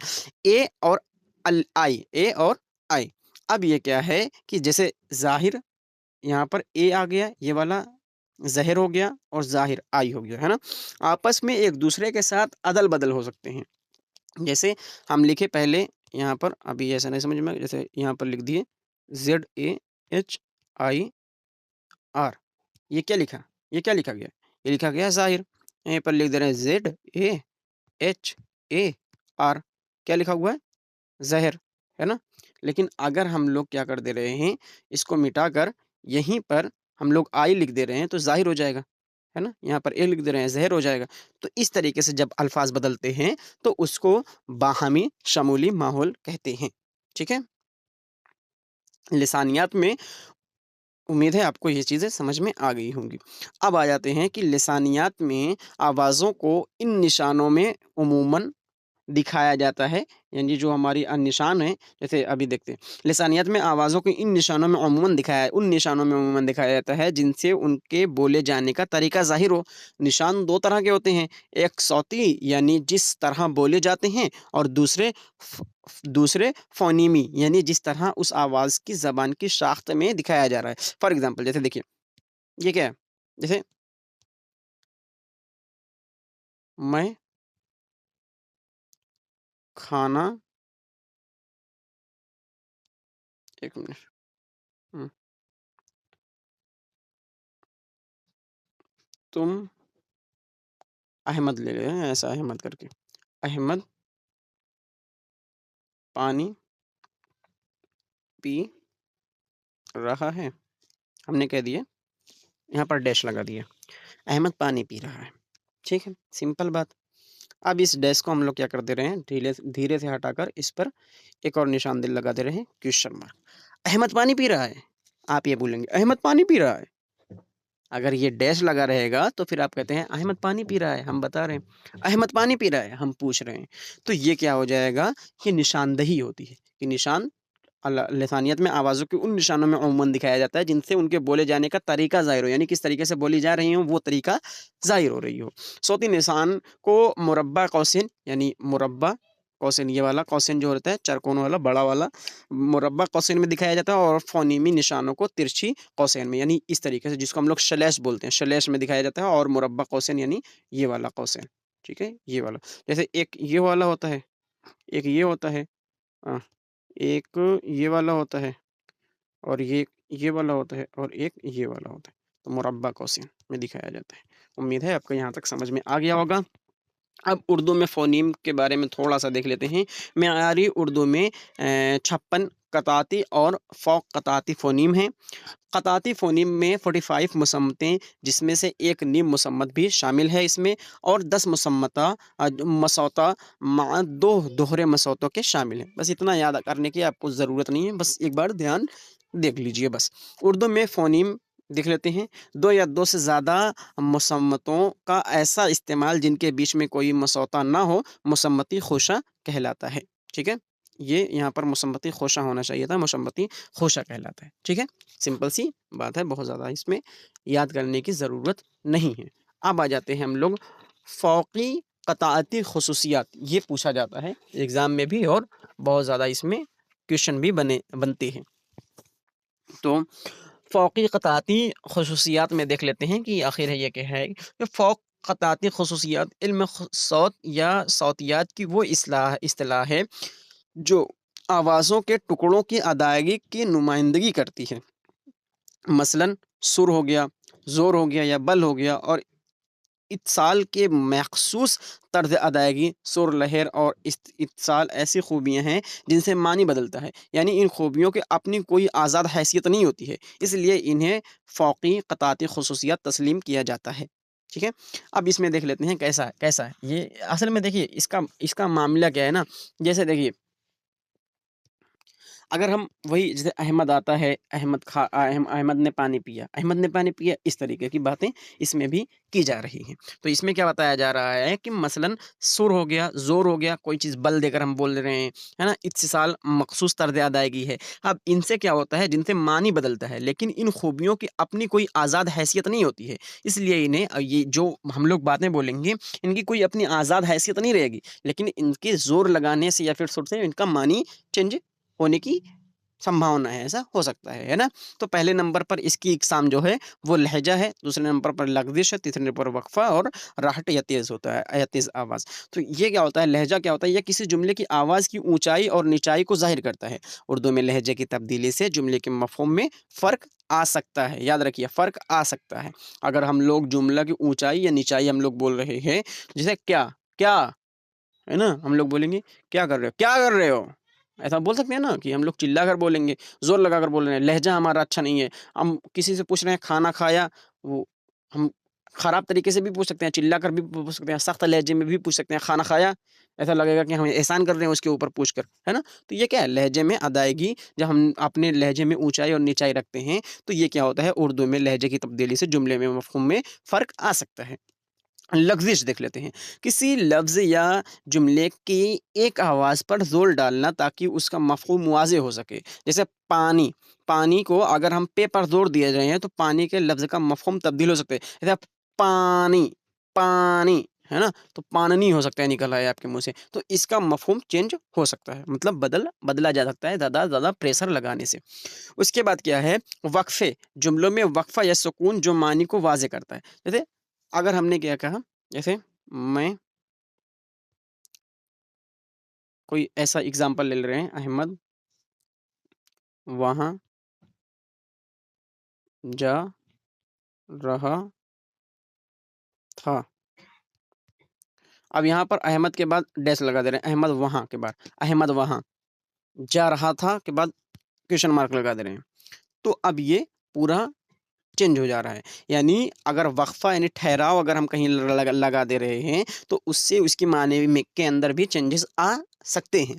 ए और ए और आई। अब ये क्या है कि जैसे ज़ाहिर यहाँ पर ए आ गया, ये वाला ज़हर हो गया और ज़ाहिर आई हो गया, है ना? आपस में एक दूसरे के साथ अदल-बदल हो सकते हैं। जैसे हम लिखे पहले यहाँ पर, अभी ऐसा नहीं समझ में, जैसे यहाँ पर लिख दिए ZAHIR, ये क्या लिखा? ये क्या लिखा गया? ये लिखा गया ज़ाहिर। यहीं पर लिख दे रहे हैं ZAHAR, क्या लिखा हुआ है? ज़हर, है ना? लेकिन अगर हम लोग क्या कर दे रहे हैं, इसको मिटाकर यहीं पर हम लोग आई लिख दे रहे हैं तो ज़ाहिर हो जाएगा, है ना? यहाँ पर ए लिख दे रहे हैं, ज़हर हो जाएगा। तो इस तरीके से जब अल्फ़ाज़ बदलते हैं तो उसको बाहमी शमूली माहौल कहते हैं, ठीक है? लिसानियात में उम्मीद है आपको ये चीज़ें समझ में आ गई होंगी। अब आ जाते हैं कि लिसानियात में आवाज़ों को इन निशानों में उमूमन दिखाया जाता है, यानी जो हमारी निशान है, जैसे अभी देखते हैं, लिसानियत में आवाज़ों को इन निशानों में उन निशानों में अमूमन दिखाया जाता है जिनसे उनके बोले जाने का तरीका ज़ाहिर हो। निशान 2 तरह के होते हैं, एक सौती यानी जिस तरह बोले जाते हैं और दूसरे फ़ोनीमी यानी जिस तरह उस आवाज़ की ज़बान की साख्त में दिखाया जा रहा है। फॉर एग्ज़ाम्पल जैसे देखिए, ये क्या है? जैसे मैं खाना, 1 मिनट, हुँ, तुम अहमद ले रहे हैं, ऐसा अहमद करके। अहमद पानी पी रहा है। हमने कह दिया, यहाँ पर डैश लगा दिया। अहमद पानी पी रहा है। ठीक है, सिंपल बात। अब इस डैश को हम लोग क्या कर दे रहे हैं, धीरे धीरे से हटाकर इस पर एक और निशान लगा दे रहे हैं, क्वेश्चन मार्क। अहमद पानी पी रहा है। आप ये बोलेंगे अहमद पानी पी रहा है। अगर ये डैश लगा रहेगा तो फिर आप कहते हैं अहमद पानी पी रहा है, हम बता रहे हैं। अहमद पानी पी रहा है, हम पूछ रहे हैं। तो ये क्या हो जाएगा, ये निशानदही होती है कि निशान लिसानियत में आवाज़ों के उन निशानों में अमूमन दिखाया जाता है जिनसे उनके बोले जाने का तरीका ज़ाहिर हो, यानी किस तरीके से बोली जा रही हो वो तरीका ज़ाहिर हो रही हो। सौती निशान को मुरब्बा कौसिन, यानी मुरब्बा कौसिन, ये वाला कौसिन जो होता है चरकोन वाला बड़ा वाला, मुरब्बा कौसिन में दिखाया जाता है और फ़ोनीमी निशानों को तिरछी कौसिन में, यानी इस तरीके से जिसको हम लोग शलैश बोलते हैं, शलैश में दिखाया जाता है, और मुरब्बा कौसिन यानी ये वाला कौसिन, ठीक है, ये वाला। जैसे एक ये वाला होता है, एक ये होता है, अ, एक ये वाला होता है और ये वाला होता है और एक ये वाला होता है। तो मुरब्बा कौसिन में दिखाया जाता है। उम्मीद है आपको यहाँ तक समझ में आ गया होगा। अब उर्दू में फ़ोनीम के बारे में थोड़ा-सा देख लेते हैं। मेआरी उर्दू में 56 कताती और फ़ौक़ कताती फ़ोनीम हैं। कताती फ़ोनीम में 45 मुसम्मतें, जिसमें से एक नीम मुसम्मत भी शामिल है इसमें, और 10 मसौता मा 2 दोहरे मसौतों के शामिल हैं। बस इतना याद करने की आपको ज़रूरत नहीं है, बस एक बार ध्यान देख लीजिए बस। उर्दू में फ़ोनीम देख लेते हैं। 2 या 2 से ज़्यादा मुसम्मतों का ऐसा इस्तेमाल जिनके बीच में कोई मसौता ना हो, मुसम्मती खोशा कहलाता है। ठीक है? ये यहाँ पर मुसम्मती खोशा होना चाहिए था, मुसम्मती खोशा कहलाता है। ठीक है? सिंपल सी बात है, बहुत ज़्यादा इसमें याद करने की ज़रूरत नहीं है। अब आ जाते हैं हम लोग फ़ौक़ी क़ताअती ख़ुसूसियात, ये पूछा जाता है एग्ज़ाम में भी और बहुत ज़्यादा इसमें क्वेश्चन भी बनते हैं। तो फ़ौक़ी क़ताती ख़ुसूसियात में देख लेते हैं कि आखिर है ये क्या है कि फ़ौक़ क़ताती ख़ुसूसियात इल्म सौत या सौतियात की वो इस्तिलाह है जो आवाज़ों के टुकड़ों की अदायगी की नुमाइंदगी करती है। मसलन सुर हो गया, ज़ोर हो गया या बल हो गया और इत्साल के मख़सूस तर्ज़ अदायगी, सुर, लहर और इत्साल ऐसी खूबियाँ हैं जिनसे मानी बदलता है। यानी इन खूबियों की अपनी कोई आज़ाद हैसियत नहीं होती है, इसलिए इन्हें फ़ौक़ी क़ताती ख़ुसूसियत तस्लीम किया जाता है। ठीक है? अब इसमें देख लेते हैं कैसा है? ये असल में देखिए इसका इसका मामला क्या है ना, जैसे देखिए अगर हम वही जैसे अहमद आता है, अहमद ने पानी पिया, अहमद ने पानी पिया, इस तरीके की बातें इसमें भी की जा रही हैं। तो इसमें क्या बताया जा रहा है कि मसलन सुर हो गया, ज़ोर हो गया, कोई चीज़ बल देकर हम बोल रहे हैं, है ना? इत्तिसाल मख़सूस तर्ज़ अदायगी है। अब इनसे क्या होता है, जिनसे मानी बदलता है, लेकिन इन खूबियों की अपनी कोई आज़ाद हैसियत नहीं होती है। इसलिए इन्हें ये जो हम लोग बातें बोलेंगे, इनकी कोई अपनी आज़ाद हैसियत नहीं रहेगी, लेकिन इनके ज़ोर लगाने से या फिर सुर से इनका मानी चेंज होने की संभावना है, ऐसा हो सकता है ना? तो पहले नंबर पर इसकी इकसाम जो है वो लहज़ा है, दूसरे नंबर पर लग़ज़िश है, तीसरे नंबर पर वक़फ़ा और राहट या तेज़ होता है या तेज़ आवाज़। तो ये क्या होता है, लहज़ा क्या होता है? ये किसी जुमले की आवाज़ की ऊँचाई और निचाई को ज़ाहिर करता है। उर्दू में लहज़े की तब्दीली से जुमले के मफ़हूम में फ़र्क आ सकता है, याद रखिए फ़र्क आ सकता है। अगर हम लोग जुमला की ऊँचाई या निचाई हम लोग बोल रहे हैं, जैसे क्या? क्या? है ना? हम लोग बोलेंगे, "क्या कर रहे हो? क्या कर रहे हो?" ऐसा बोल सकते हैं ना कि हम लोग चिल्लाकर बोलेंगे, ज़ोर लगाकर बोल रहे हैं, लहज़ा हमारा अच्छा नहीं है। हम किसी से पूछ रहे हैं, "खाना खाया?" वो हम खराब तरीके से भी पूछ सकते हैं, चिल्लाकर भी पूछ सकते हैं, सख्त लहज़े में भी पूछ सकते हैं, "खाना खाया?" ऐसा लगेगा कि हम एहसान कर रहे हैं उसके ऊपर पूछकर, है ना? तो ये क्या है, लहज़े में अदायगी जब हम अपने लहज़े में ऊँचाई और नीचाई रखते हैं, तो ये क्या होता है, उर्दू में लहज़े की तब्दीली से जुमले में मफ़हूम में फ़र्क आ सकता है। लफ़्ज़िश देख लेते हैं। किसी लफ्ज़ या जुमले की एक आवाज़ पर ज़ोर डालना ताकि उसका मफ़हूम वाज़ेह हो सके। जैसे पानी, पानी को अगर हम पे पर ज़ोर दिए गए हैं तो पानी के लफ्ज़ का मफ़हूम तब्दील हो सकता है। जैसे पानी, पानी, है ना? तो पाननी हो सकता है निकल आए आपके मुँह से। तो इसका मफ़हूम चेंज हो सकता है, मतलब बदला जा सकता है ज़्यादा प्रेशर लगाने से। उसके बाद क्या है, वक़फ़े, जुमलों में वक़फ़ा या सुकून जो मानी को वाज़ेह करता है। जैसे अगर हमने क्या कहा, जैसे मैं कोई ऐसा एग्ज़ाम्पल ले रहे हैं, अहमद वहाँ जा रहा था। अब यहाँ पर अहमद के बाद डैश लगा दे रहे हैं, अहमद वहाँ के बाद, अहमद वहाँ जा रहा था के बाद क्वेश्चन मार्क लगा दे रहे हैं। तो अब ये पूरा चेंज हो जा रहा है। यानी अगर वक़फ़ा यानी ठहराव अगर हम कहीं लगा दे रहे हैं, तो उससे उसकी माने में के अंदर भी चेंजेस आ सकते हैं।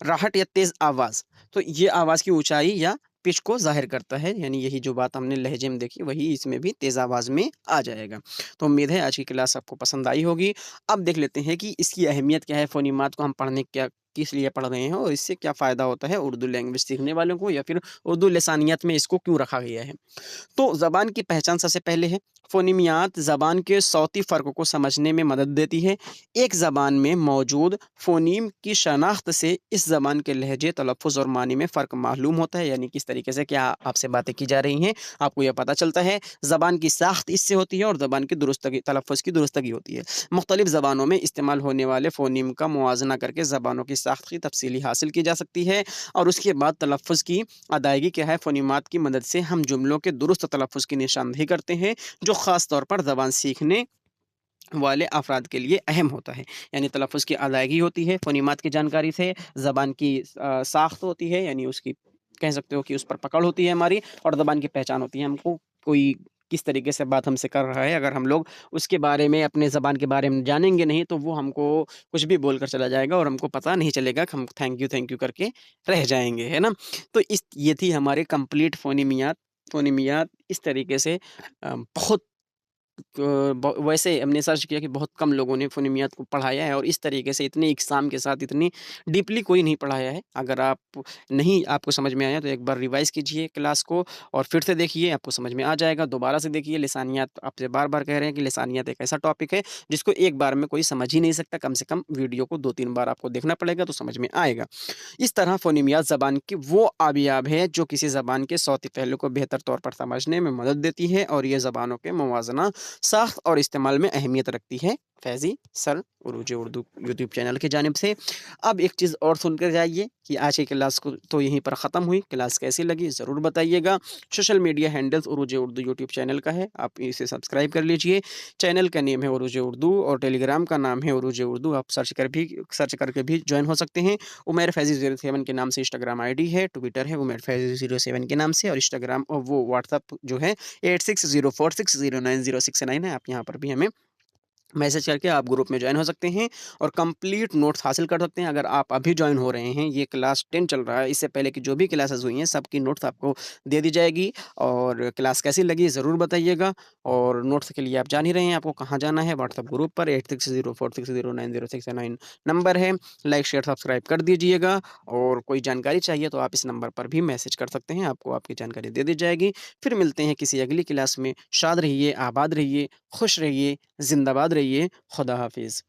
राहत या तेज़ आवाज़, तो ये आवाज़ की ऊँचाई या पिच को ज़ाहिर करता है, यानी यही जो बात हमने लहज़े में देखी, वही इसमें भी तेज़ आवाज़ में आ जाएगा। तो उम्मीद है आज की क्लास आपको पसंद आई होगी। अब देख लेते हैं कि इसकी अहमियत क्या है, फ़ोनीमात को हम पढ़ने क्या किस लिए पढ़ रहे हैं और इससे क्या फ़ायदा होता है उर्दू लैंग्वेज सीखने वालों को या फिर उर्दू लिसानियत में इसको क्यों रखा गया है। तो ज़बान की पहचान सबसे पहले है। फ़ोनीमियात ज़बान के सौती फ़र्क को समझने में मदद देती है। एक ज़बान में मौजूद फ़ोनीम की शनाख्त से इस ज़बान के लहजे, तलफ़्फ़ुज़ और मानी में फ़र्क मालूम होता है, यानी किस तरीके से क्या आपसे बातें की जा रही हैं, आपको यह पता चलता है। ज़बान की साख्त इससे होती है और ज़बान की दुरुस्तगी तलफ़्फ़ुज़ की दुरुस्तगी होती है। मुख्तलिफ़ ज़बानों में इस्तेमाल होने वाले फ़ोनीम का मुवाज़ना करके ज़बानों की साख्त की तफ़सीली हासिल की जा सकती है और उसके बाद तलफ़्फ़ुज़ की अदायगी क्या है, फ़ोनीमात की मदद से हम जुमलों के दुरुस्त तलफ़्फ़ुज़ की निशानदेही करते हैं, जो ख़ास तौर पर ज़बान सीखने वाले अफ़राद के लिए अहम होता है। यानी तलफ़्फ़ुज़ की अदायगी होती है, फ़ोनीमात की जानकारी से ज़बान की साख़्त होती है, यानी उसकी कह सकते हो कि उस पर पकड़ होती है हमारी और ज़बान की पहचान होती है। हमको कोई किस तरीके से बात हमसे कर रहा है, अगर हम लोग उसके बारे में, अपने ज़बान के बारे में जानेंगे नहीं, तो वो हमको कुछ भी बोलकर चला जाएगा और हमको पता नहीं चलेगा कि हम थैंक यू करके रह जाएँगे, है ना? तो ये थी हमारी कंप्लीट फ़ोनीमियात। फ़ोनीमियात इस तरीके से बहुत वैसे हमने सर्च किया कि बहुत कम लोगों ने फ़ोनेमियात को पढ़ाया है और इस तरीके से इतने एग्ज़ाम के साथ इतनी डीपली कोई नहीं पढ़ाया है। अगर आप नहीं आपको समझ में आया तो एक बार रिवाइज़ कीजिए क्लास को और फिर से देखिए, आपको समझ में आ जाएगा। दोबारा से देखिए, लिसानियात आपसे बार-बार कह रहे हैं कि लिसानियात एक ऐसा टॉपिक है जिसको एक बार में कोई समझ ही नहीं सकता, कम से कम वीडियो को 2-3 बार आपको देखना पड़ेगा तो समझ में आएगा। इस तरह फ़ोनेमियात ज़बान की वो आबियाब है जो किसी ज़बान के सौती पहलू को बेहतर तौर पर समझने में मदद देती है और ये ज़बानों के मुवाज़ना, साख़्त और इस्तेमाल में अहमियत रखती है। फैज़ी सर उरूज उर्दू यूट्यूब चैनल की जानिब से। अब एक चीज़ और सुनकर जाइए कि आज की क्लास को तो यहीं पर ख़त्म हुई। क्लास कैसी लगी ज़रूर बताइएगा। सोशल मीडिया हैंडल्स उरूज उर्दू यूट्यूब चैनल का है, आप इसे सब्सक्राइब कर लीजिए। चैनल का नेम है उरूज उर्दू और टेलीग्राम का नाम है उरूज उर्दू। आप सर्च करके भी जॉइन हो सकते हैं। उमैर फैज़ी 07 के नाम से इंस्टाग्राम आईडी है, ट्विटर है उमैर फैज़ी 07 के नाम से और इंस्टाग्राम वो व्हाट्सएप जो है 8604609069 है। आप यहाँ पर भी हमें मैसेज करके आप ग्रुप में जॉइन हो सकते हैं और कंप्लीट नोट्स हासिल कर सकते हैं। अगर आप अभी जॉइन हो रहे हैं, ये क्लास 10 चल रहा है, इससे पहले की जो भी क्लासेस हुई हैं, सबकी नोट्स आपको दे दी जाएगी और क्लास कैसी लगी ज़रूर बताइएगा। और नोट्स के लिए आप जान ही रहे हैं आपको कहाँ जाना है, व्हाट्सएप ग्रुप पर 8604609069 नंबर है। लाइक, शेयर, सब्सक्राइब कर दीजिएगा और कोई जानकारी चाहिए तो आप इस नंबर पर भी मैसेज कर सकते हैं, आपको आपकी जानकारी दे दी जाएगी। फिर मिलते हैं किसी अगली क्लास में। शाद रहिए, आबाद रहिए, खुश रहिए, ज़िंदाबाद रहिए। खुदा हाफ़िज़।